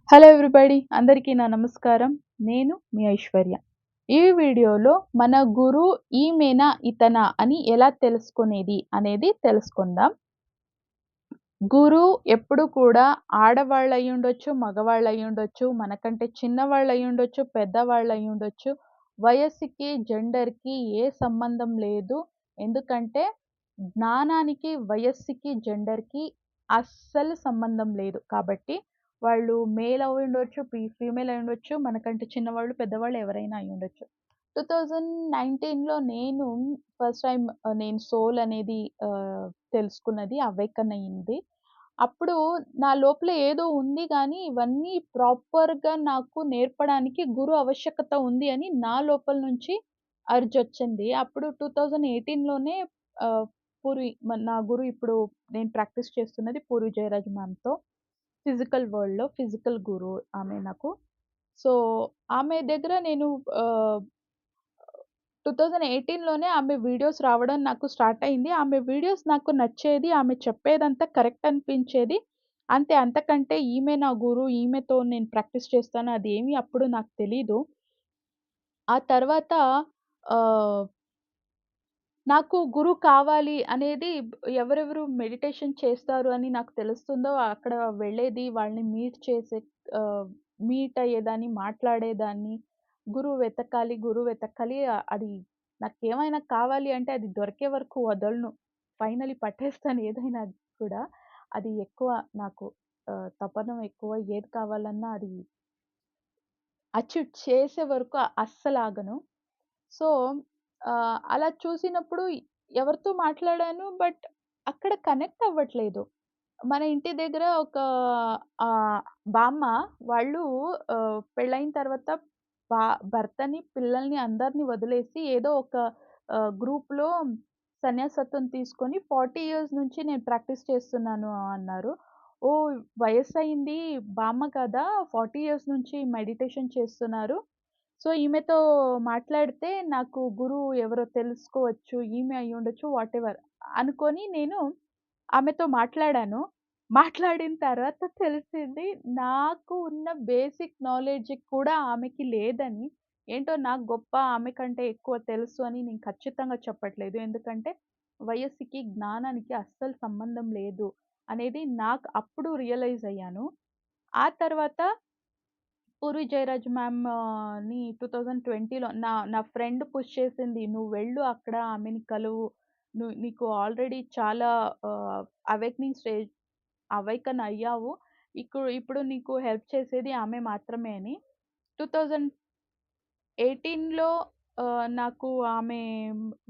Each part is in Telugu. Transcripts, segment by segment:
హలో ఎవ్రీబడి అందరికీ నా నమస్కారం. నేను మీ ఐశ్వర్య. ఈ వీడియోలో మన గురు ఈమెనా? ఇతనా? అని ఎలా తెలుసుకునేది అనేది తెలుసుకుందాం. గురు ఎప్పుడు కూడా ఆడవాళ్ళయ్యుండొచ్చు, మగవాళ్ళయ్యుండొచ్చు, మనకంటే చిన్నవాళ్ళయ్యుండొచ్చు, పెద్దవాళ్ళయ్యుండొచ్చు. వయస్సుకి, జెండర్‌కి ఏ సంబంధం లేదు. ఎందుకంటే జ్ఞానానికి, వయస్సుకి, జెండర్‌కి అస్సలు సంబంధం లేదు. కాబట్టి వాళ్ళు మేల్ అయ్యుండొచ్చు, ఫీమేల్ అయ్యుండొచ్చు, మనకంటే చిన్నవాళ్ళు, పెద్దవాళ్ళు ఎవరైనా అయ్యుండొచ్చు. 2019లో నేను ఫస్ట్ టైమ్ నేను సోల్ అనేది తెలుసుకున్నది, అవేకన్ అయింది. అప్పుడు నా లోపల ఏదో ఉంది గానీ, ఇవన్నీ ప్రాపర్‌గా నాకు నేర్పడానికి గురు ఆవశ్యకత ఉంది అని నా లోపల నుంచి అర్జొచ్చింది. అప్పుడు 2018లోనే ఆహ్, నా గురు ఇప్పుడు నేను ప్రాక్టీస్ చేస్తున్నది పూరి జయరాజ్ మ్యామ్‌తో. ఫిజికల్ వరల్డ్‌లో ఫిజికల్ గురు ఆమె నాకు. సో, ఆమె దగ్గర నేను ఆహ్ 2018లోనే ఆమె వీడియోస్ రావడం నాకు స్టార్ట్ అయింది. ఆమె వీడియోస్ నాకు నచ్చేది. ఆమె చెప్పేదంతా కరెక్ట్ అనిపించేది. అంతే అంతకంటే ఈమె నా గురు, ఈమెతో నేను ప్రాక్టీస్ చేస్తాను అదేమి అప్పుడు నాకు తెలీదు. ఆ తర్వాత ఆహ్, నాకు గురువు కావాలి అనేది ఎవరెవరు మెడిటేషన్ చేస్తారు అని నాకు తెలుస్తుందో అక్కడ వెళ్ళేది, వాళ్ళని ఆహ్, మీట్ అయ్యేదాన్ని, మాట్లాడేదాన్ని. గురువు వెతకాలి. అది నాకేమైనా కావాలి అంటే అది దొరికే వరకు వదలను. ఫైనల్లీ పట్టేస్తాను ఏదైనా కూడా. అది ఎక్కువ నాకు తపన ఎక్కువ. ఏది కావాలన్నా అది అచీవ్ చేసే వరకు అస్సలాగను. సో, అలా చూసినప్పుడు ఎవరితో మాట్లాడాను. బట్ అక్కడ కనెక్ట్ అవ్వట్లేదు. మన ఇంటి దగ్గర ఒక ఆహ్, బామ్మ వాళ్ళు పెళ్ళైన తర్వాత భా భర్తని, పిల్లల్ని అందరిని వదిలేసి ఏదో ఒక గ్రూప్‌లో సన్యాసత్వం తీసుకొని 40 ఇయర్స్ నుంచి నేను ప్రాక్టీస్ చేస్తున్నాను అన్నారు. ఓహ్! వయస్సయింది బామ్మ కదా! 40 ఇయర్స్ నుంచి మెడిటేషన్ చేస్తున్నారు. సో, ఈమెతో మాట్లాడితే నాకు గురువు ఎవరో తెలుసుకోవచ్చు. ఈమె అయ్యుండొచ్చు వాటెవర్ అనుకోని నేను ఆమెతో మాట్లాడాను. మాట్లాడిన తర్వాత తెలిసింది నాకు ఉన్న బేసిక్ నాలెడ్జ్ కూడా ఆమెకి లేదని. ఏంటో నాకు గొప్ప, ఆమె కంటే ఎక్కువ తెలుసు అని నేను ఖచ్చితంగా చెప్పట్లేదు. ఎందుకంటే వయస్సుకి, జ్ఞానానికి అస్సలు సంబంధం లేదు అనేది నాకు అప్పుడు రియలైజ్ అయ్యాను. ఆ తర్వాత పూరి జయరాజ్ మ్యామ్‌ని 2020లో నా నా ఫ్రెండ్ పుష్ చేసింది. "నువ్వు వెళ్ళు అక్కడ ఆమెని కలువు. నీకు ఆల్రెడీ చాలా ఆహ్, అవేకెనింగ్ స్టేజ్ అవేకన్ అయ్యావు. ఇప్పుడు నీకు హెల్ప్ చేసేది ఆమె మాత్రమే" అని. 2018లో నాకు ఆమె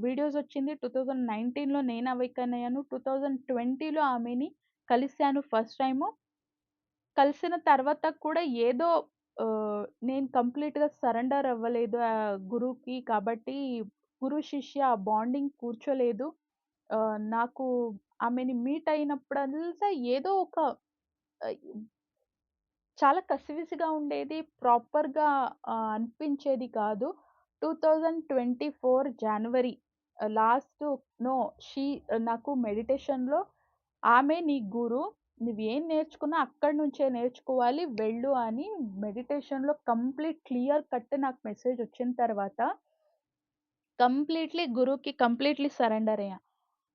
వీడియోస్ వచ్చింది. 2019లో నేను అవేకన్ అయ్యాను. 2020లో ఆమెని కలిసాను ఫస్ట్ టైము. కలిసిన తర్వాత కూడా ఏదో నేను కంప్లీట్‌గా సరెండర్ అవ్వలేదు గురువుకి. కాబట్టి గురు శిష్య బాండింగ్ కూర్చోలేదు. నాకు ఆమెని మీట్ అయినప్పుడల్లా ఏదో ఒక ఆహ్, చాలా కసివిసిగా ఉండేది. ప్రాపర్‌గా అనిపించేది కాదు. 2024 జాన్వరి లాస్ట్ నో షీ నాకు మెడిటేషన్‌లో ఆమె నీ గురు. నువ్వేం నేర్చుకున్నా అక్కడి నుంచే నేర్చుకోవాలి వెళ్ళు అని మెడిటేషన్‌లో కంప్లీట్ క్లియర్ కట్ నాకు మెసేజ్ వచ్చిన తర్వాత కంప్లీట్‌లీ సరెండర్ అయ్యా.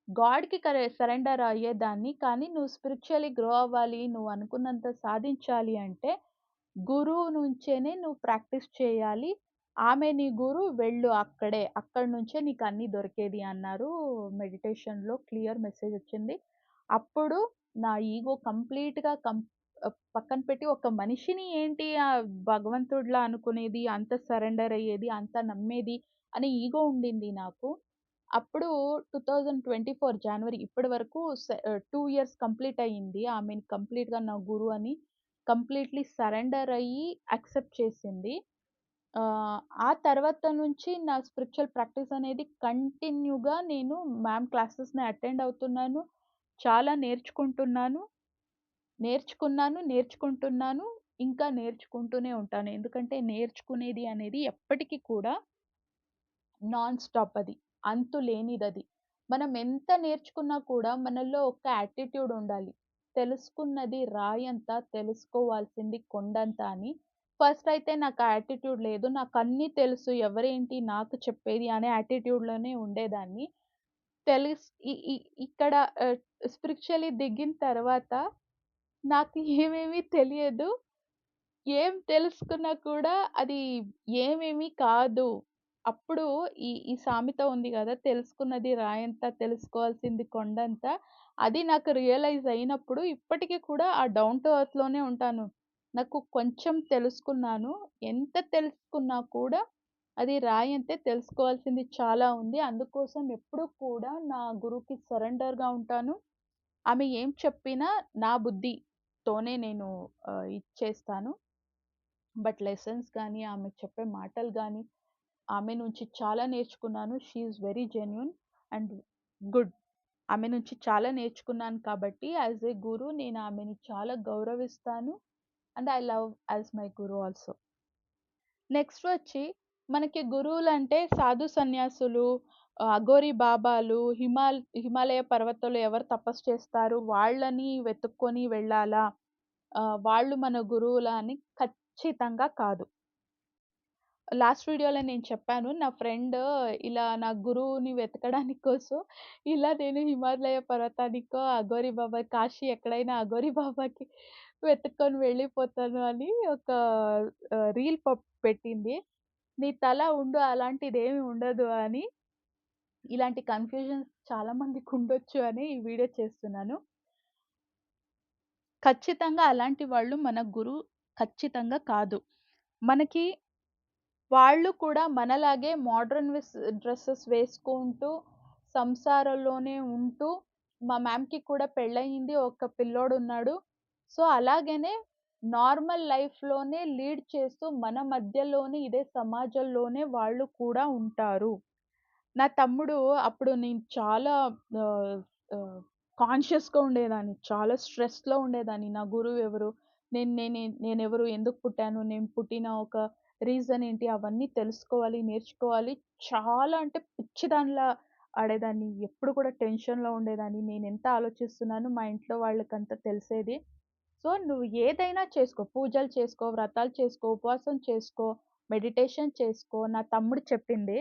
గాడ్‌కి సరెండర్ అయ్యేదాన్ని. కానీ నువ్వు స్పిరిచ్యువల్లీ గ్రో అవ్వాలి, నువ్వు అనుకున్నంత సాధించాలి అంటే గురువు నుంచేనే నువ్వు ప్రాక్టీస్ చేయాలి. ఆమె నీ గురువు వెళ్ళు అక్కడే. అక్కడి నుంచే నీకన్నీ దొరికేది అన్నారు. మెడిటేషన్‌లో క్లియర్ మెసేజ్ వచ్చింది. అప్పుడు నా ఈగో కంప్లీట్‌గా పక్కన పెట్టి ఒక మనిషిని ఏంటి భగవంతుడిలా అనుకునేది, అంత సరెండర్ అయ్యేది, అంత నమ్మేది అనే ఈగో ఉండింది నాకు. అప్పుడు 2024 జాన్వరి ఇప్పటి వరకు 2 ఇయర్స్ కంప్లీట్ అయింది. ఆమెని కంప్లీట్‌గా నా గురువు అని కంప్లీట్‌లీ సరెండర్ అయ్యి యాక్సెప్ట్ చేసింది. ఆహ్, ఆ తర్వాత నుంచి నా స్పిరిచ్యువల్ ప్రాక్టీస్ అనేది కంటిన్యూగా నేను మ్యామ్ క్లాసెస్‌ని అటెండ్ అవుతున్నాను. చాలా నేర్చుకుంటున్నాను. ఇంకా నేర్చుకుంటూనే ఉంటాను. ఎందుకంటే నేర్చుకునేది అనేది ఎప్పటికి కూడా నాన్ స్టాప్ అది. అంతు లేనిదది. మనం ఎంత నేర్చుకున్నా కూడా మనలో ఒక యాటిట్యూడ్ ఉండాలి. తెలుసుకున్నది రాయంత, తెలుసుకోవాల్సింది కొండంత అని. ఫస్ట్ అయితే నాకు ఆ యాటిట్యూడ్ లేదు. నాకన్నీ తెలుసు. ఎవరేంటి నాకు చెప్పేది అనే యాటిట్యూడ్‌లోనే ఉండేదాన్ని. తెలిస్ ఇ ఇ ఇక్కడ ఆహ్, స్పిరిచ్యువల్లీ దిగిన తర్వాత నాకు ఏమేమి తెలియదు. ఏం తెలుసుకున్నా కూడా అది ఏమేమి కాదు. అప్పుడు ఈ సామెత ఉంది గదా! తెలుసుకున్నది రాయంత, తెలుసుకోవాల్సింది కొండంత. అది నాకు రియలైజ్ అయినప్పుడు ఇప్పటికి కూడా ఆ డౌన్ టు ఎర్త్‌లోనే ఉంటాను. నాకు కొంచెం తెలుసుకున్నాను. ఎంత తెలుసుకున్నా కూడా అది రాయంతే, తెలుసుకోవాల్సింది చాలా ఉంది. అందుకోసం ఎప్పుడూ కూడా నా గురువుకి సరెండర్‌గా ఉంటాను. ఆమె ఏం చెప్పినా నా బుద్ధితోనే నేను ఇచ్చేస్తాను. బట్ లెసన్స్ గానీ, ఆమె చెప్పే మాటలు గానీ, ఆమె నుంచి చాలా నేర్చుకున్నాను. She is very genuine and good. ఆమె నుంచి చాలా నేర్చుకున్నాను కాబట్టి యాస్ ఎ గురు నేను ఆమెని చాలా గౌరవిస్తాను. And I love as my guru also. Next వచ్చి మనకి గురువులంటే సాధు సన్యాసులు, అఘోరి బాబాలు, హిమాలయ పర్వతాల్లో ఎవరు తపస్సు చేస్తారు వాళ్ళని వెతుక్కొని వెళ్ళాలా? వాళ్ళు మన గురువులా అని ఖచ్చితంగా కాదు. లాస్ట్ వీడియోలో నేను చెప్పాను. నా ఫ్రెండ్ ఇలా నా గురువుని వెతకడానికి కోసం ఇలా నేను హిమాలయ పర్వతానికో, అఘోరి బాబా కాశీ ఎక్కడైనా అఘోరి బాబాకి వెతుక్కొని వెళ్ళిపోతాను అని ఒక రీల్ పెట్టింది. నీ తల ఉండు అలాంటిదేమి ఉండదు అని. ఇలాంటి కన్‌ఫ్యూజన్స్ చాలా మందికుండొచ్చు అని ఈ వీడియో చేస్తున్నాను. ఖచ్చితంగా అలాంటి వాళ్ళు మన గురువు ఖచ్చితంగా కాదు. మనకి వాళ్ళు కూడా మనలాగే మోడర్న్ డ్రెసెస్ వేసుకుంటూ, సంసారంలోనే ఉంటూ, మా మ్యామ్‌కి కూడా పెళ్లయింది. ఒక పిల్లోడున్నాడు. సో, అలాగనే నార్మల్ లైఫ్‌లోనే లీడ్ చేస్తూ మన మధ్యలోనే ఇదే సమాజంలోనే వాళ్ళు కూడా ఉంటారు. నా తమ్ముడు అప్పుడు నేను చాలా ఆహ్, ఆహ్, కాన్షియస్‌గా ఉండేదాన్ని. చాలా స్ట్రెస్‌లో ఉండేదాన్ని. నా గురువెవరు? నేనెవరు? ఎందుకు పుట్టాను? నేను పుట్టిన ఒక రీజన్ ఏంటి? అవన్నీ తెలుసుకోవాలి, నేర్చుకోవాలి. చాలా అంటే పిచ్చిదానిలా ఆడేదాన్ని. ఎప్పుడు కూడా టెన్షన్‌లో ఉండేదాన్ని. నేనెంత ఆలోచిస్తున్నానో మా ఇంట్లో వాళ్ళకంతా తెలిసేది. సో, నువ్వు ఏదైనా చేసుకో. పూజలు చేసుకో, వ్రతాలు చేసుకో, ఉపవాసం చేసుకో, మెడిటేషన్ చేసుకో. నా తమ్ముడు చెప్పింది.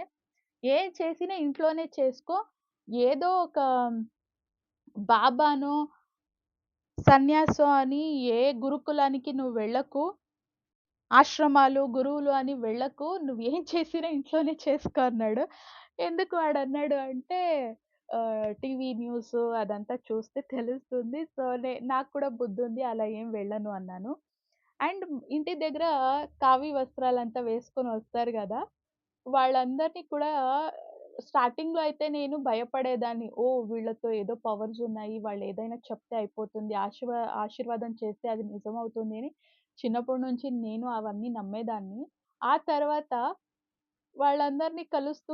ఏం చేసినా ఇంట్లోనే చేసుకో. ఏదో ఒక బాబానో, సన్యాసో అని ఏ గురుకులానికి నువ్వు వెళ్ళకు. ఆశ్రమాలు, గురువులు అని వెళ్ళకు. నువ్వేం చేసినా ఇంట్లోనే చేసుకో అన్నాడు. ఎందుకు వాడన్నాడు అంటే టీవీ న్యూసు అదంతా చూస్తే తెలుస్తుంది. సో, నాకు కూడా బుద్ధుంది. అలా ఏం వెళ్ళను అన్నాను. అండ్ ఇంటి దగ్గర ఖావీ వస్త్రాలంతా వేసుకొని వస్తారు గదా! వాళ్ళందరిని కూడా స్టార్టింగ్‌లో అయితే నేను భయపడేదాన్ని. ఓహ్! వీళ్ళతో ఏదో పవర్స్ ఉన్నాయి. వాళ్ళేదైనా చెప్తే అయిపోతుంది. ఆశీర్వాదం చేస్తే అది నిజమవుతుంది అని చిన్నప్పటి నుంచి నేను అవన్నీ నమ్మేదాన్ని. ఆ తర్వాత వాళ్ళందరిని కలుస్తూ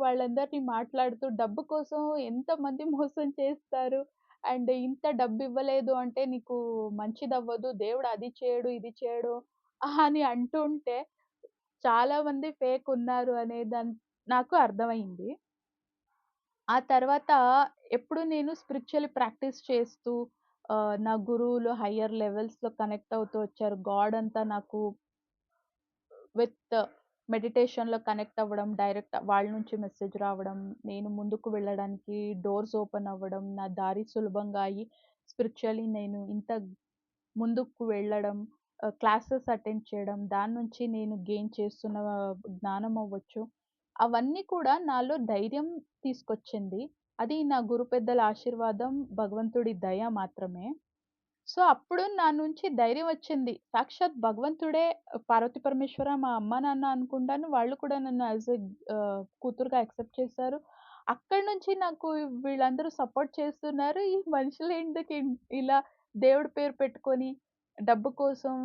వాళ్ళందరిని మాట్లాడుతూ డబ్బు కోసం ఎంతమంది మోసం చేస్తారు. అండ్ ఇంత డబ్బివ్వలేదు అంటే నీకు మంచిదవ్వదు. దేవుడు అది చేయడు, ఇది చేయడు అని అంటుంటే చాలా మంది ఫేక్ ఉన్నారు నాకు అర్థమైంది. ఆ తర్వాత ఎప్పుడు నేను స్పిరిచ్యువల్లీ ప్రాక్టీస్ చేస్తూ నా గురువులు హయ్యర్ లెవెల్స్‌లో కనెక్ట్ అవుతూ వచ్చారు. గాడ్ అంతా నాకు విత్ మెడిటేషన్‌లో కనెక్ట్ అవ్వడం, డైరెక్ట్ వాళ్ళ నుంచి మెసేజ్ రావడం, నేను ముందుకు వెళ్ళడానికి డోర్స్ ఓపెన్ అవ్వడం, నా దారి సులభంగా అయ్యి స్పిరిచ్యువల్లీ నేను ఇంత ముందుకు వెళ్ళడం, క్లాసెస్ అటెండ్ చేయడం, దాని నుంచి నేను గెయిన్ చేస్తున్న జ్ఞానం అవ్వచ్చు. అవన్నీ కూడా నాలో ధైర్యం తీసుకొచ్చింది. అది నా గురు పెద్దల ఆశీర్వాదం, భగవంతుడి దయ మాత్రమే. సో, అప్పుడు నా నుంచి ధైర్యం వచ్చింది. సాక్షాత్ భగవంతుడే పార్వతీ పరమేశ్వర మా అమ్మ, నాన్న అనుకుంటాను. వాళ్ళు కూడా నన్ను యాస్ ఎ కూతురుగా యాక్సెప్ట్ చేశారు. అక్కడి నుంచి నాకు వీళ్ళందరూ సపోర్ట్ చేస్తున్నారు. ఈ మనుషులెందుకు ఇలా దేవుడి పేరు పెట్టుకొని డబ్బు కోసం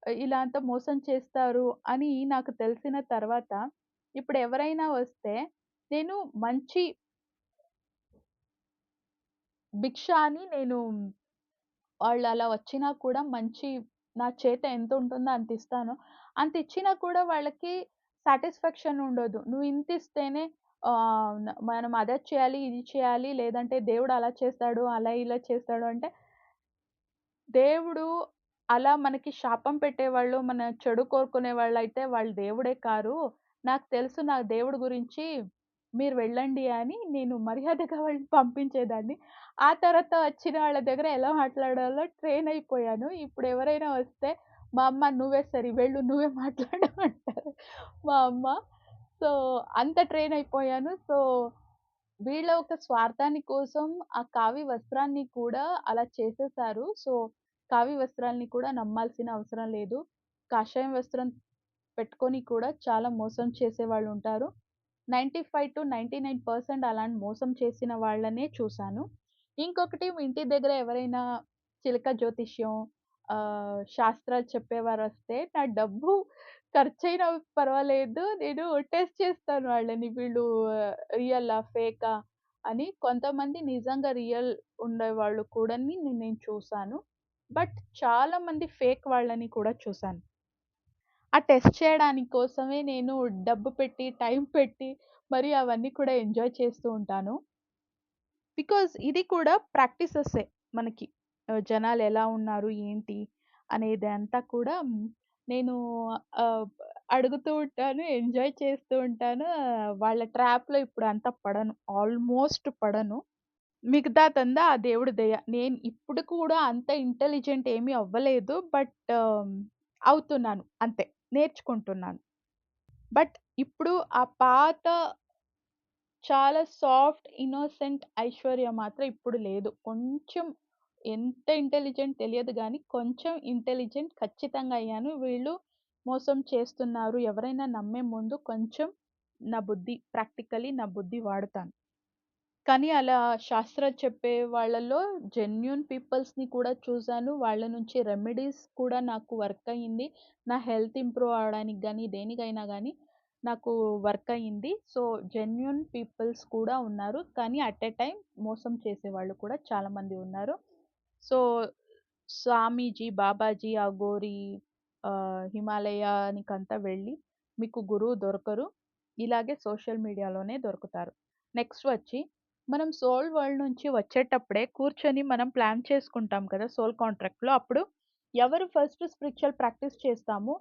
ఇలా అంతా మోసం చేస్తారు అని నాకు తెలిసిన తర్వాత, ఇప్పుడు ఎవరైనా వస్తే నేను మంచి భిక్ష అని నేను వాళ్ళలా వచ్చినా కూడా నా చేత ఎంతుంటుందో అంతిస్తాను. అంతిచ్చినా కూడా వాళ్ళకి సాటిస్ఫాక్షన్ ఉండదు. నువ్వు ఇంతిస్తేనే మనం అదే చేయాలి, ఇది చేయాలి లేదంటే దేవుడు అలా చేస్తాడు, అలా ఇలా చేస్తాడు అంటే దేవుడు అలా మనకి శాపం పెట్టేవాళ్ళు, మన చెడు కోరుకునేవాళ్ళైతే వాళ్ళు దేవుడే కారు. నాకు తెలుసు నా దేవుడి గురించి, మీరు వెళ్ళండి అని నేను మర్యాదగా వాళ్ళని పంపించేదాన్ని. ఆ తర్వాత వచ్చిన వాళ్ళ దగ్గర ఎలా మాట్లాడాలో ట్రైన్ అయిపోయాను. ఇప్పుడు ఎవరైనా వస్తే మా అమ్మ "నువ్వే సరి వెళ్ళు, నువ్వే మాట్లాడు" అంటారు మా అమ్మ. సో, అంత ట్రైన్ అయిపోయాను. సో, వీళ్ళ ఒక స్వార్థాని కోసం ఆ కావి వస్త్రాన్ని కూడా అలా చేసేసారు. సో, కావి వస్త్రాల్ని కూడా నమ్మాల్సిన అవసరం లేదు. కాషాయం వస్త్రం పెట్టుకొని కూడా చాలా మోసం చేసేవాళ్ళుంటారు. 95-99% అలాంటి మోసం చేసిన వాళ్ళనే చూసాను. ఇంకొకటి ఇంటి దగ్గర ఎవరైనా చిలక జ్యోతిష్యం, శాస్త్రాలు చెప్పేవారొస్తే నా డబ్బు ఖర్చయినా పర్వాలేదు. నేను టెస్ట్ చేస్తాను వాళ్ళని. వీళ్ళు రియలా? ఫేకా? అని. కొంతమంది నిజంగా రియల్ ఉండేవాళ్ళు కూడాని నేను చూసాను. బట్ చాలా మంది ఫేక్ వాళ్ళని కూడా చూసాను. ఆ టెస్ట్ చేయడానికి కోసమే నేను డబ్బు పెట్టి, టైం పెట్టి మరి అవన్నీ కూడా ఎంజాయ్ చేస్తూ ఉంటాను. బికాజ్ ఇది కూడా ప్రాక్టీసెసే మనకి. జనాలెలా ఉన్నారు, ఏంటి అనేదంతా కూడా నేను ఆహ్, అడుగుతూ ఉంటాను, ఎంజాయ్ చేస్తూ ఉంటాను. వాళ్ళ ట్రాప్‌లో ఇప్పుడు అంత పడను. ఆల్‌మోస్ట్ పడను. మిగతాదంతా ఆ దేవుడి దయ. నేను ఇప్పుడు కూడా అంత ఇంటెలిజెంట్ ఏమి అవ్వలేదు. బట్ అవుతున్నాను అంతే. నేర్చుకుంటున్నాను. బట్ ఇప్పుడు ఆ పాత చాలా సాఫ్ట్, ఇన్నోసెంట్ ఐశ్వర్య మాత్రం ఇప్పుడు లేదు. కొంచెం ఎంత ఇంటెలిజెంట్ తెలియదు గానీ, కొంచెం ఇంటెలిజెంట్ ఖచ్చితంగా అయ్యాను. వీళ్ళు మోసం చేస్తున్నారు. ఎవరైనా నమ్మే ముందు కొంచెం ప్రాక్టికల్లీ నా బుద్ధి వాడుతాను. కానీ అలా శాస్త్రాలు చెప్పే వాళ్ళలో జెన్యూన్ పీపుల్స్‌ని కూడా చూసాను. వాళ్ళ నుంచి రెమెడీస్ కూడా నాకు వర్క్ అయింది. నా హెల్త్ ఇంప్రూవ్ అవ్వడానికి గానీ, దేనికైనా గానీ నాకు వర్క్ అయింది. సో, జెన్యూన్ పీపుల్స్ కూడా ఉన్నారు. కానీ అట్ ఎ టైమ్ మోసం చేసేవాళ్ళు కూడా చాలా మంది ఉన్నారు. సో, స్వామీజీ, బాబాజీ, అఘోరి, హిమాలయానికంతా వెళ్ళి మీకు గురువు దొరకరు. ఇలాగే సోషల్ మీడియాలోనే దొరుకుతారు. నెక్స్ట్ వచ్చి మనం సోల్ వరల్డ్ నుంచి వచ్చేటప్పుడే కూర్చొని మనం ప్లాన్ చేసుకుంటాం కదా! సోల్ కాంట్రాక్ట్‌లో. అప్పుడు ఎవరు ఫస్ట్ స్పిరిచ్యువల్ ప్రాక్టీస్ చేస్తామో,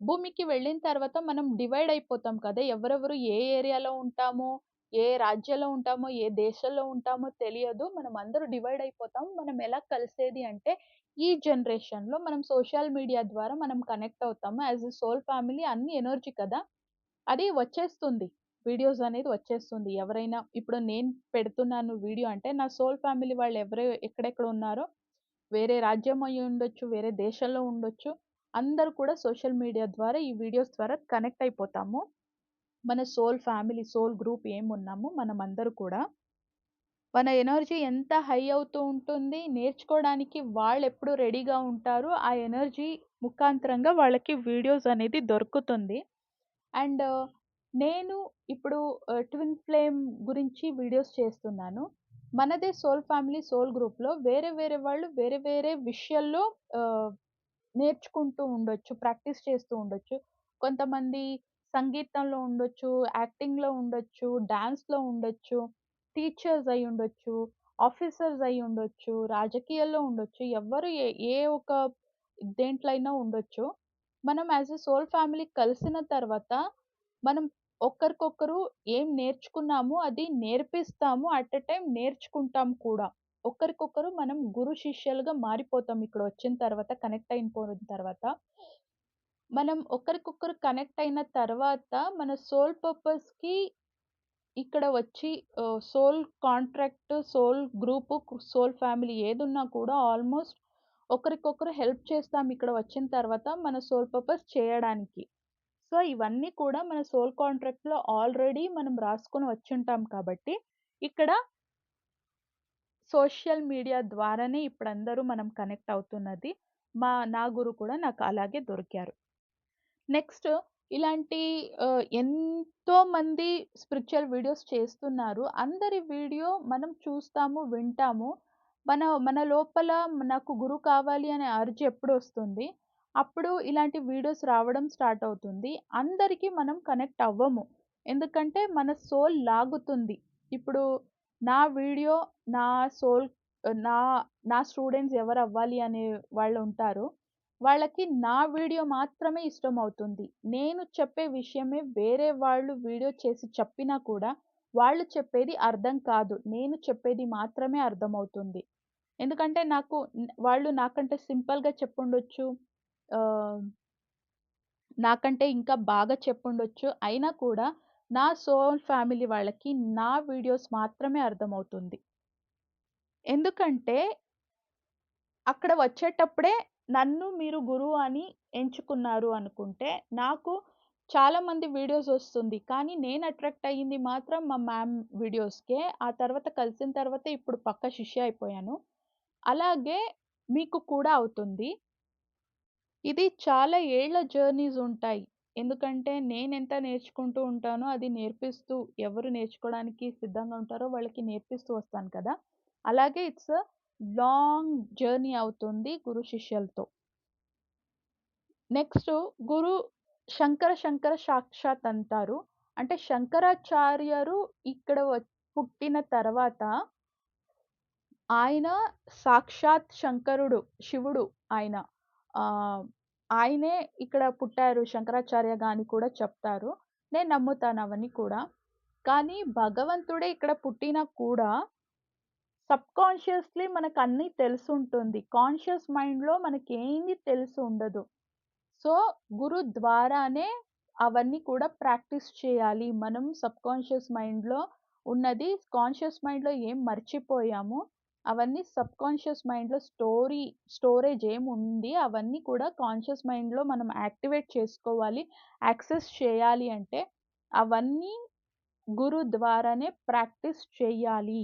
భూమికి వెళ్ళిన తర్వాత మనం డివైడ్ అయిపోతాం కదా! ఎవరెవరు ఏ ఏరియాలో ఉంటామో, ఏ రాజ్యంలో ఉంటామో, ఏ దేశంలో ఉంటామో తెలియదు. మనం అందరూ డివైడ్ అయిపోతాం. మనం ఎలా కలిసేది అంటే, ఈ జనరేషన్‌లో మనం సోషల్ మీడియా ద్వారా మనం కనెక్ట్ అవుతాము. యాస్ ఎ సోల్ ఫ్యామిలీ అన్ని ఎనర్జీ కదా! అది వచ్చేస్తుంది. వీడియోస్ అనేది వచ్చేస్తుంది. ఎవరైనా ఇప్పుడు నేను పెడుతున్నాను వీడియో అంటే, నా సోల్ ఫ్యామిలీ వాళ్ళు ఎక్కడెక్కడ ఉన్నారో, వేరే రాజ్యం అయ్యుండొచ్చు, వేరే దేశంలో ఉండొచ్చు. అందరూ కూడా సోషల్ మీడియా ద్వారా, ఈ వీడియోస్ ద్వారా కనెక్ట్ అయిపోతాము. మన సోల్ ఫ్యామిలీ, సోల్ గ్రూప్ ఏమున్నామో మనమందరూ కూడా. మన ఎనర్జీ ఎంత హై అవుతూ ఉంటుంది, నేర్చుకోవడానికి వాళ్ళెప్పుడు రెడీగా ఉంటారో, ఆ ఎనర్జీ ముఖాంతరంగా వాళ్ళకి వీడియోస్ అనేది దొరుకుతుంది. అండ్ నేను ఇప్పుడు ట్విన్ ఫ్లేమ్ గురించి వీడియోస్ చేస్తున్నాను. మనదే సోల్ ఫ్యామిలీ, సోల్ గ్రూప్‌లో వేరే వేరే వాళ్ళు వేరే వేరే విషయాల్లో ఆహ్, నేర్చుకుంటూ ఉండొచ్చు. ప్రాక్టీస్ చేస్తూ ఉండొచ్చు. కొంతమంది సంగీతంలో ఉండొచ్చు, యాక్టింగ్‌లో ఉండొచ్చు, డాన్స్‌లో ఉండొచ్చు, టీచర్స్ అయ్యుండొచ్చు, ఆఫీసర్స్ అయ్యుండొచ్చు, రాజకీయాల్లో ఉండొచ్చు. ఎవ్వరు ఏ ఒక దేంట్లో అయినా ఉండొచ్చు. మనం యాస్ ఎ సోల్ ఫ్యామిలీ కలిసిన తర్వాత మనం ఒకరికొకరు ఏం నేర్చుకున్నామో అది నేర్పిస్తాము. అట్ ఎ టైమ్ నేర్చుకుంటాం కూడా. ఒకరికొకరు మనం గురు శిష్యులుగా మారిపోతాం ఇక్కడొచ్చిన తర్వాత, కనెక్ట్ అయిపోయిన తర్వాత. మనం ఒకరికొకరు కనెక్ట్ అయిన తర్వాత మన సోల్ పర్పస్‌కి ఇక్కడ వచ్చి sole contract, sole group, sole family ఏదున్నా కూడా ఆల్‌మోస్ట్ ఒకరికొకరు హెల్ప్ చేస్తాం ఇక్కడ వచ్చిన తర్వాత మన సోల్ పర్పస్ చేయడానికి. సో, ఇవన్నీ కూడా మన సోల్ కాంట్రాక్ట్‌లో ఆల్రెడీ మనం రాసుకొని వచ్చుంటాం కాబట్టి, ఇక్కడ సోషల్ మీడియా ద్వారానే ఇప్పుడందరూ మనం కనెక్ట్ అవుతున్నది. నా గురువు కూడా నాకు అలాగే దొరికారు. నెక్స్ట్ ఇలాంటి ఎంతోమంది స్పిరిచ్యువల్ వీడియోస్ చేస్తున్నారు. అందరి వీడియో మనం చూస్తాము, వింటాము. మన లోపల నాకు గురువు కావాలి అనే అర్జ్ ఎప్పుడొస్తుంది, అప్పుడు ఇలాంటి వీడియోస్ రావడం స్టార్ట్ అవుతుంది. అందరికి మనం కనెక్ట్ అవ్వము. ఎందుకంటే మన సోల్ లాగుతుంది. ఇప్పుడు నా వీడియో నా సోల్ నా నా స్టూడెంట్స్ ఎవరవ్వాలి అనే వాళ్ళుంటారో, వాళ్ళకి నా వీడియో మాత్రమే ఇష్టమవుతుంది. నేను చెప్పే విషయమే వేరే వాళ్ళు వీడియో చేసి చెప్పినా కూడా, వాళ్ళు చెప్పేది అర్థం కాదు. నేను చెప్పేది మాత్రమే అర్థమవుతుంది. ఎందుకంటే వాళ్ళు నాకంటే సింపుల్‌గా చెప్పుండొచ్చు. ఆహ్, నాకంటే ఇంకా బాగా చెప్పుండొచ్చు. అయినా కూడా నా సోల్ ఫ్యామిలీ వాళ్ళకి నా వీడియోస్ మాత్రమే అర్థమవుతుంది. ఎందుకంటే అక్కడ వచ్చేటప్పుడే నన్ను మీరు గురువు అని ఎంచుకున్నారు అనుకుంటే, నాకు చాలా మంది వీడియోస్ వస్తుంది. కానీ నేను అట్రాక్ట్ అయ్యింది మాత్రం మా మ్యామ్ వీడియోస్‌కే. ఆ తర్వాత కలిసిన తర్వాత ఇప్పుడు పక్కా శిష్య అయిపోయాను. అలాగే మీకు కూడా అవుతుంది. ఇది చాలా ఏళ్ల జర్నీస్ ఉంటాయి. ఎందుకంటే నేనెంత నేర్చుకుంటూ ఉంటానో అది నేర్పిస్తూ ఎవరు నేర్చుకోవడానికి సిద్ధంగా ఉంటారో వాళ్ళకి నేర్పిస్తూ వస్తాను కదా! అలాగే ఇట్స్ ఎ లాంగ్ జర్నీ అవుతుంది గురు శిష్యులతో. నెక్స్టు గురు శంకర సాక్షాత్ అంటారు. అంటే శంకరాచార్యరు ఇక్కడ పుట్టిన తర్వాత ఆయన సాక్షాత్ శంకరుడు, శివుడు ఆయన. ఆహ్, ఆయనే ఇక్కడ పుట్టారు శంకరాచార్యగా అని కూడా చెప్తారు. నేను నమ్ముతాను అవన్నీ కూడా. కానీ భగవంతుడే ఇక్కడ పుట్టినా కూడా సబ్‌కాన్షియస్‌లీ మనకన్నీ తెలిసుంటుంది. కాన్షియస్ మైండ్‌లో మనకేమి తెలిసుండదు. సో, గురు ద్వారానే అవన్నీ కూడా ప్రాక్టీస్ చేయాలి. మనం సబ్‌కాన్షియస్ మైండ్‌లో ఉన్నది కాన్షియస్ మైండ్‌లో ఏం మర్చిపోయామో, అవన్నీ సబ్‌కాన్షియస్ మైండ్‌లో స్టోరేజ్ ఏముంది అవన్నీ కూడా కాన్షియస్ మైండ్‌లో మనం యాక్టివేట్ చేసుకోవాలి. యాక్సెస్ చేయాలి అంటే, అవన్నీ గురు ద్వారానే ప్రాక్టీస్ చెయ్యాలి.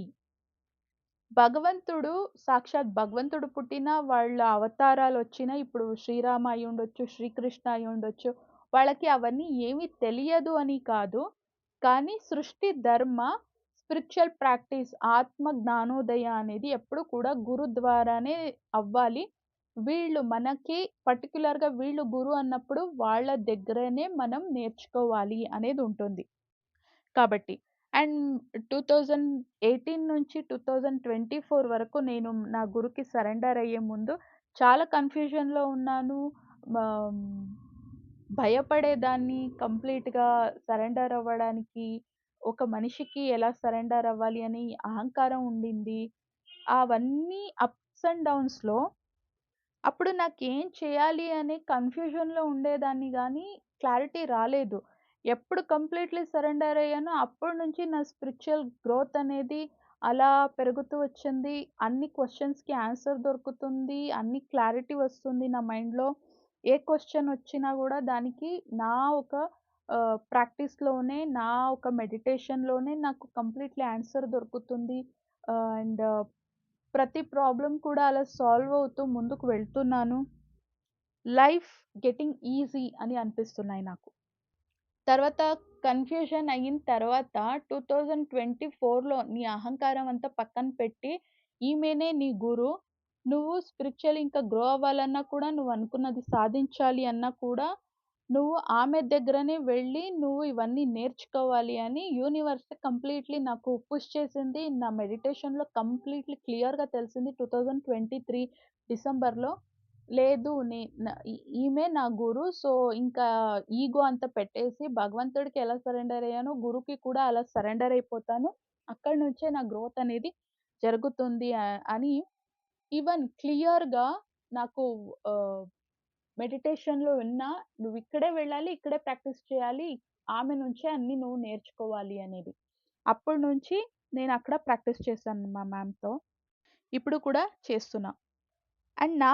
సాక్షాత్ భగవంతుడు పుట్టిన వాళ్ళ అవతారాలొచ్చినా ఇప్పుడు శ్రీరామ అయ్యుండొచ్చు, శ్రీకృష్ణ అయ్యుండొచ్చు. వాళ్ళకి అవన్నీ ఏమి తెలియదు అని కాదు. కానీ సృష్టి ధర్మ, స్పిరిచ్యువల్ ప్రాక్టీస్, ఆత్మ జ్ఞానోదయ అనేది ఎప్పుడు కూడా గురు ద్వారానే అవ్వాలి. వీళ్ళు మనకి పర్టిక్యులర్‌గా వీళ్ళు గురు అన్నప్పుడు వాళ్ళ దగ్గరనే మనం నేర్చుకోవాలి అనేదుంటుంది. కాబట్టి. అండ్ 2018 నుంచి 2024 వరకు నేను నా గురుకి సరెండర్ అయ్యే ముందు చాలా కన్‌ఫ్యూజన్‌లో ఉన్నాను. ఆహ్, భయపడేదాన్ని కంప్లీట్‌గా సరెండర్ అవ్వడానికి. ఒక మనిషికి ఎలా సరెండర్ అవ్వాలి అని అహంకారం ఉండింది. అవన్నీ అప్స్ అండ్ డౌన్స్‌లో అప్పుడు నాకేం చేయాలి అనే కన్‌ఫ్యూజన్‌లో ఉండేదాన్ని గానీ, క్లారిటీ రాలేదు. ఎప్పుడు కంప్లీట్‌లీ సరెండర్ అయ్యానో అప్పటి నుంచి నా స్పిరిచ్యువల్ గ్రోత్ అనేది అలా పెరుగుతూ వచ్చింది. అన్ని క్వెషన్స్‌కి ఆన్సర్ దొరుకుతుంది. అన్ని క్లారిటీ వస్తుంది నా మైండ్‌లో. ఏ క్వెషన్ వచ్చినా గూడా దానికి నా ఒక ప్రాక్టీస్‌లోనే, నా ఒక మెడిటేషన్‌లోనే నాకు కంప్లీట్‌లీ ఆన్సర్ దొరుకుతుంది. అండ్ ప్రతి ప్రాబ్లమ్ కూడా అలా సాల్వ్ అవుతూ ముందుకు వెళ్తున్నాను. లైఫ్ గెట్టింగ్ ఈజీ అని అనిపిస్తున్నాయి నాకు. తర్వాత కన్‌ఫ్యూజన్ అయిన తర్వాత 2024లో నీ అహంకారం అంతా పక్కన పెట్టి, ఈమెనే నీ గురు. నువ్వు స్పిరిచ్యువల్లీ ఇంకా గ్రో అవ్వాలన్నా కూడా, నువ్వు అనుకున్నది సాధించాలి అన్నా కూడా, నువ్వు ఆమె దగ్గరనే వెళ్ళి నువ్వు ఇవన్నీ నేర్చుకోవాలి అని యూనివర్స్ కంప్లీట్‌లీ నాకు పుష్ చేసింది. నా మెడిటేషన్‌లో కంప్లీట్‌లీ క్లియర్‌గా తెలిసింది 2023 డిసెంబర్‌లో. లేదు. నే న ఈ ఈమె నా గురు. సో, ఇంకా ఈగో అంతా పెట్టేసి భగవంతుడికి ఎలా సరెండర్ అయ్యానో, గురుకి కూడా అలా సరెండర్ అయిపోతాను. అక్కడి నుంచే నా గ్రోత్ అనేది జరుగుతుంది అని ఈవెన్ క్లియర్‌గా నాకు ఆహ్, మెడిటేషన్‌లో విన్నా, "నువ్విక్కడే వెళ్ళాలి, ఇక్కడే ప్రాక్టీస్ చేయాలి. ఆమె నుంచే అన్నీ నువ్వు నేర్చుకోవాలి" అనేది. అప్పటి నుంచి నేనక్కడ ప్రాక్టీస్ చేశాను మా మ్యామ్‌తో. ఇప్పుడు కూడా చేస్తున్నా. అండ్ నా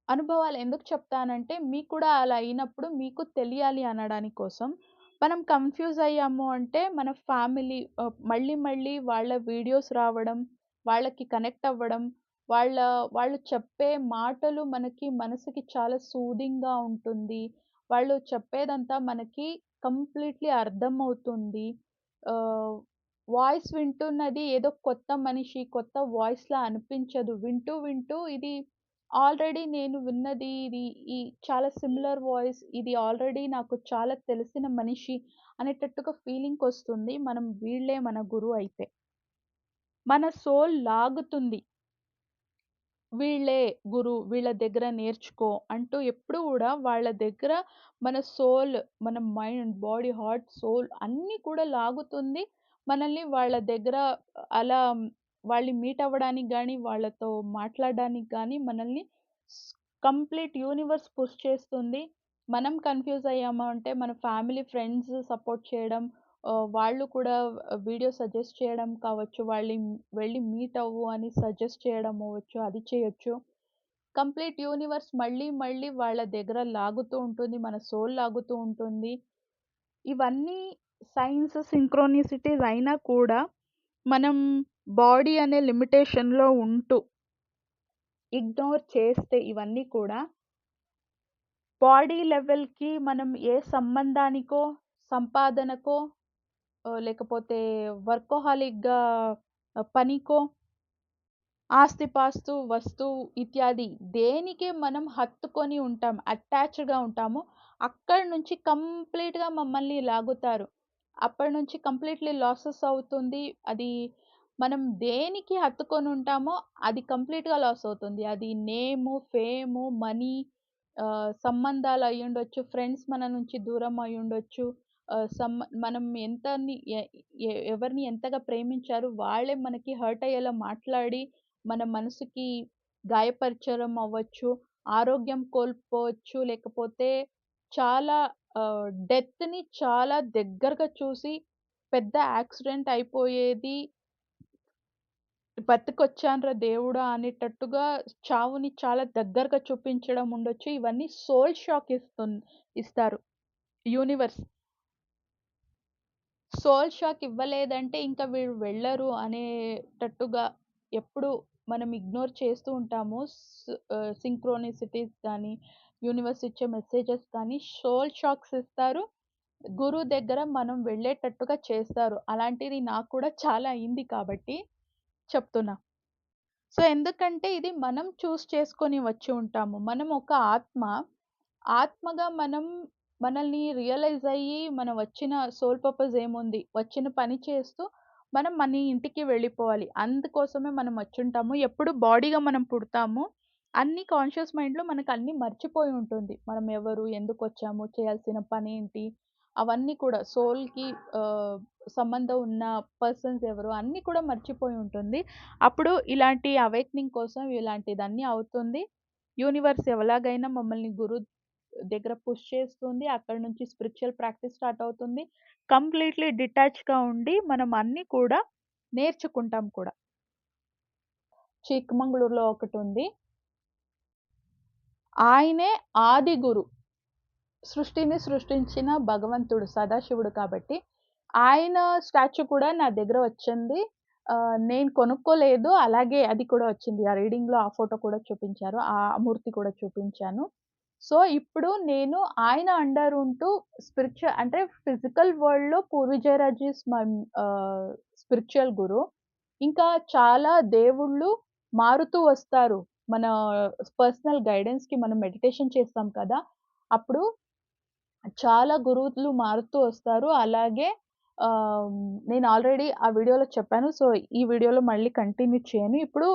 అనుభవాలు ఎందుకు చెప్తానంటే, మీకు కూడా అలా అయినప్పుడు మీకు తెలియాలి అనడానికి కోసం. మనం కన్‌ఫ్యూజ్ అయ్యాము అంటే, మన ఫ్యామిలీ మళ్ళీ మళ్ళీ వాళ్ళ వీడియోస్ రావడం, వాళ్ళకి కనెక్ట్ అవ్వడం, వాళ్ళ వాళ్ళు చెప్పే మాటలు మనకి మనసుకి చాలా సూదింగ్‌గా ఉంటుంది. వాళ్ళు చెప్పేదంతా మనకి కంప్లీట్‌లీ అర్థమవుతుంది. ఆహ్, వాయిస్ వింటున్నది ఏదో కొత్త మనిషి, కొత్త వాయిస్‌లా అనిపించదు. వింటూ వింటూ ఇది ఆల్రెడీ నేను విన్నది ఇది ఈ చాలా సిమిలర్ వాయిస్. ఇది ఆల్రెడీ నాకు చాలా తెలిసిన మనిషి అనేటట్టుగా ఫీలింగ్‌కొస్తుంది. వీళ్ళే మన గురువు అయితే. మన సోల్ లాగుతుంది. వీళ్ళే గురువు, వీళ్ళ దగ్గర నేర్చుకో అంటూ ఎప్పుడు గూడా వాళ్ళ దగ్గర మన సోల్, మన మైండ్, బాడీ, హార్ట్, సోల్ అన్నీ కూడా లాగుతుంది. మనల్ని వాళ్ళ దగ్గర అలా వాళ్ళని మీట్ అవ్వడానికి గానీ, వాళ్ళతో మాట్లాడడానికి గానీ మనల్ని స్ కంప్లీట్ యూనివర్స్ పుష్ చేస్తుంది. మనం కన్‌ఫ్యూజ్ అయ్యాము అంటే మన ఫ్యామిలీ, ఫ్రెండ్స్ సపోర్ట్ చేయడం, వాళ్ళు కూడా వీడియో సజెస్ట్ చేయడం కావచ్చు, వెళ్లి మీట్ అవ్వు అని సజెస్ట్ చేయడం అవ్వచ్చు, అది చేయొచ్చు. కంప్లీట్ యూనివర్స్ మళ్ళీ, మళ్ళీ వాళ్ళ దగ్గర లాగుతూ ఉంటుంది. మన సోల్ లాగుతూ ఉంటుంది. ఇవన్నీ సైన్స్, సింక్రోనిసిటీస్ అయినా కూడా మనం బాడీ అనే లిమిటేషన్‌లో ఉంటూ ఇగ్నోర్ చేస్తే ఇవన్నీ కూడా బాడీ లెవెల్‌కి మనం ఏ సంబంధానికో, సంపాదనకో, లేకపోతే వర్కోహాలిక్‌గా పనికో, ఆస్తిపాస్తు, వస్తువు ఇత్యాది దేనికి మనం హత్తుకొని ఉంటాం, అటాచ్డ్‌గా ఉంటామో, అక్కడి నుంచి కంప్లీట్‌గా మమ్మల్ని లాగుతారు. అప్పటి నుంచి కంప్లీట్‌లీ లాసెస్ అవుతుంది. అది మనం దేనికి హత్తుకొని ఉంటామో, అది కంప్లీట్‌గా లాస్ అవుతుంది. అది నేము, ఫేము, మనీ, సంబంధాలు అయ్యుండొచ్చు, ఫ్రెండ్స్ మన నుంచి దూరం అయ్యుండొచ్చు. మనం ఎంతని ఎ ఎ ఎవరిని ఎంతగా ప్రేమించారో వాళ్ళే మనకి హర్ట్ అయ్యేలా మాట్లాడి మన మనసుకి గాయపరచడం అవ్వచ్చు, ఆరోగ్యం కోల్పోవచ్చు, లేకపోతే చాలా డెత్‌ని చాలా దగ్గరగా చూసి పెద్ద యాక్సిడెంట్ అయిపోయేది, బతికొచ్చానురా దేవుడా అనేటట్టుగా చావుని చాలా దగ్గరగా చూపించడం ఉండొచ్చు. ఇవన్నీ సోల్ షాక్ ఇస్తారు యూనివర్స్. సోల్ షాక్ ఇవ్వలేదంటే ఇంక వీళ్ళు వెళ్ళరు అనేటట్టుగా ఎప్పుడు మనం ఇగ్నోర్ చేస్తూ ఉంటామో సింక్రోనిసిటీస్ గానీ, యూనివర్స్ ఇచ్చే మెసేజెస్ కానీ సోల్ షాక్స్ ఇస్తారు. గురువు దగ్గర మనం వెళ్ళేటట్టుగా చేస్తారు. అలాంటిది నాకు కూడా చాలా అయింది కాబట్టి చెప్తున్నా. సో, ఎందుకంటే ఇది మనం చేసుకొని వచ్చి ఉంటాము. మనం ఒక ఆత్మ. ఆత్మగా మనం మనల్ని రియలైజ్ అయ్యి మనం వచ్చిన సోల్ పర్పస్ ఏముంది? వచ్చిన పని చేస్తూ మనం మన ఇంటికి వెళ్ళిపోవాలి. అందుకోసమే మనం వచ్చుంటాము. ఎప్పుడు బాడీగా మనం పుడతాము. అన్ని కాన్షియస్ మైండ్‌లో మనకన్నీ మర్చిపోయి ఉంటుంది. మనం ఎవరు? ఎందుకొచ్చాము? చేయాల్సిన పనేంటి? అవన్నీ కూడా సోల్‌కి ఆహ్, సంబంధం ఉన్న పర్సన్స్ ఎవరు? అన్నీ కూడా మర్చిపోయి ఉంటుంది. అప్పుడు ఇలాంటి అవేకెనింగ్ కోసం ఇలాంటిదన్నీ అవుతుంది. యూనివర్స్ ఎలాగైనా మమ్మల్ని దగ్గర పుష్ చేస్తుంది. అక్కడి నుంచి స్పిరిచ్యువల్ ప్రాక్టీస్ స్టార్ట్ అవుతుంది. కంప్లీట్‌లీ డిటాచ్‌గా ఉండి మనం అన్నీ కూడా నేర్చుకుంటాం కూడా. చిక్మంగళూరులో ఒకటుంది. ఆయనే ఆది గురు. సృష్టిని సృష్టించిన భగవంతుడు సదాశివుడు కాబట్టి, ఆయన స్టాచ్యూ కూడా నా దగ్గర వచ్చింది. నేను కొనుక్కోలేదు. అలాగే అది కూడా వచ్చింది. ఆ రీడింగ్‌లో ఆ ఫోటో కూడా చూపించారు. ఆ మూర్తి కూడా చూపించాను. సో, ఇప్పుడు నేను ఆయన అండర్ ఉంటూ అంటే ఫిజికల్ వరల్డ్‌లో Purvi Jayaraj is my spiritual guru. ఇంకా చాలా దేవుళ్ళు మారుతూ వస్తారు. మన పర్సనల్ గైడెన్స్‌కి మనం మెడిటేషన్ చేస్తాం కదా! అప్పుడు చాలా గురువులు మారుతూ వస్తారు. అలాగే ఆహ్, నేను ఆల్రెడీ ఆ వీడియోలో చెప్పాను. సో, ఈ వీడియోలో మళ్ళీ కంటిన్యూ చేయను. ఇప్పుడు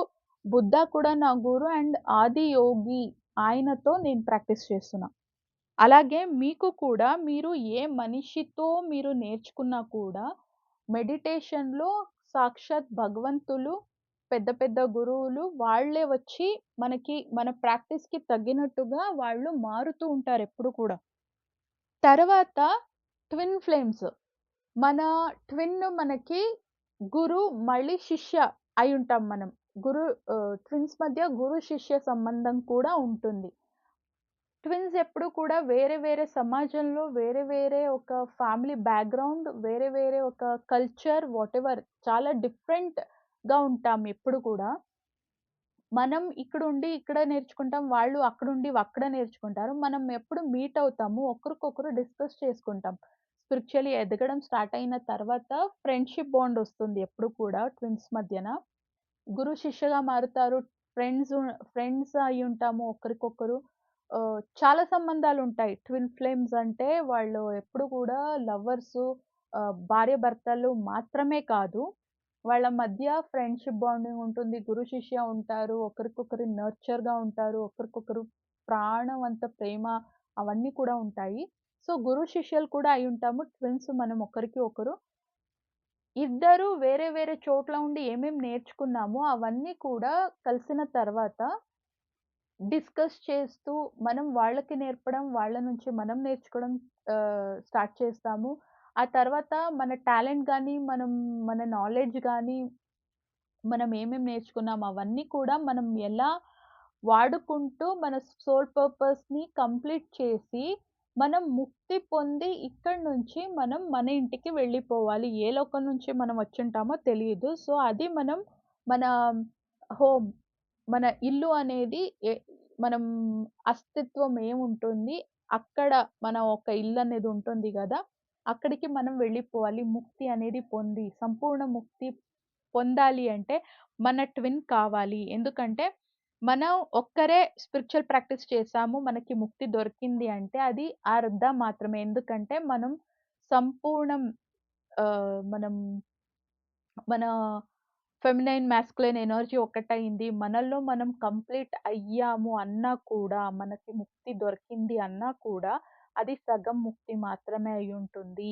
బుద్ధ కూడా నా గురు అండ్ ఆది యోగి ఆయనతో నేను ప్రాక్టీస్ చేస్తున్నా. అలాగే మీకు కూడా మీరు ఏ మనిషితో మీరు నేర్చుకున్నా కూడా మెడిటేషన్‌లో సాక్షాత్ భగవంతులు, పెద్ద పెద్ద గురువులు వాళ్ళే వచ్చి మనకి మన ప్రాక్టీస్‌కి తగ్గినట్టుగా వాళ్ళు మారుతూ ఉంటారు ఎప్పుడు కూడా. తర్వాత ట్విన్ ఫ్లేమ్స్. మన మనకి గురు, మళ్ళీ శిష్య అయ్యుంటాం మనం. ట్విన్స్ మధ్య గురు, శిష్య సంబంధం కూడా ఉంటుంది. ట్విన్స్ ఎప్పుడు కూడా వేరే వేరే సమాజంలో వేరే వేరే ఒక ఫ్యామిలీ బ్యాక్‌గ్రౌండ్, వేరే వేరే ఒక కల్చర్ వాటెవర్ చాలా డిఫరెంట్‌గా ఉంటాం ఎప్పుడు కూడా. మనం ఇక్కడుండి ఇక్కడ నేర్చుకుంటాం. వాళ్ళు అక్కడుండి అక్కడ నేర్చుకుంటారు. మనం ఎప్పుడు మీట్ అవుతాము. ఒకరికొకరు డిస్కస్ చేసుకుంటాం. స్పిరిచువల్లీ ఎదగడం స్టార్ట్ అయిన తర్వాత ఫ్రెండ్‌షిప్ బాండ్ ఒస్తుంది ఎప్పుడు కూడా ట్విన్స్ మధ్యన. గురు శిష్యగా మారుతారు. ఫ్రెండ్స్ అయ్యుంటాము ఒకరికొకరు. చాలా సంబంధాలుంటాయి. ట్విన్ ఫ్లేమ్స్ అంటే వాళ్ళు ఎప్పుడు కూడా లవర్సు, భార్యాభర్తలు మాత్రమే కాదు. వాళ్ళ మధ్య ఫ్రెండ్‌షిప్ బాండింగ్ ఉంటుంది. గురు, శిష్య ఉంటారు. ఒకరికొకరు నర్చర్‌గా ఉంటారు. ఒకరికొకరు ప్రాణం అంత ప్రేమ అవన్నీ కూడా ఉంటాయి. సో, గురు, శిష్యులు కూడా అయ్యుంటాము. ట్విన్స్ మనం ఒకరికి ఒకరు. ఇద్దరు వేరే వేరే చోట్ల ఉండి ఏమేం నేర్చుకున్నామో అవన్నీ కూడా కలిసిన తర్వాత డిస్కస్ చేస్తూ మనం వాళ్ళకి నేర్పడం, వాళ్ళ నుంచి మనం నేర్చుకోవడం స్టార్ట్ చేస్తాము. ఆ తర్వాత మన టాలెంట్ గాని, మన నాలెడ్జ్ గాని మనం ఏమేమి నేర్చుకున్నాం అవన్నీ కూడా మనం ఎలా వాడుకుంటూ మన సోల్ పర్పస్‌ని కంప్లీట్ చేసి, మనం ముక్తి పొంది ఇక్కడి నుంచి మనం మన ఇంటికి వెళ్ళిపోవాలి. ఏ లోకం నుంచి మనం వచ్చుంటామో తెలీదు. సో, అది మనం మన హోమ్, మన ఇల్లు అనేది మనం అస్తిత్వం ఏముంటుంది, అక్కడ మన ఒక ఇల్లనేది ఉంటుంది గదా! అక్కడికి మనం వెళ్ళిపోవాలి. ముక్తి అనేది పొంది, సంపూర్ణ ముక్తి పొందాలి అంటే మన ట్విన్ కావాలి. ఎందుకంటే మనం ఒక్కరే స్పిరిచ్యువల్ ప్రాక్టీస్ చేసాము. మనకి ముక్తి దొరికింది అంటే అది అర్థం మాత్రమే. ఎందుకంటే మనం సంపూర్ణం మనం మన ఫెమినైన్, మాస్కులైన్ ఎనర్జీ ఒక్కటయింది. మనలో మనం కంప్లీట్ అయ్యాము అన్నా కూడా, మనకి ముక్తి దొరికింది అన్నా కూడా, అది సగం ముక్తి మాత్రమే అయ్యుంటుంది.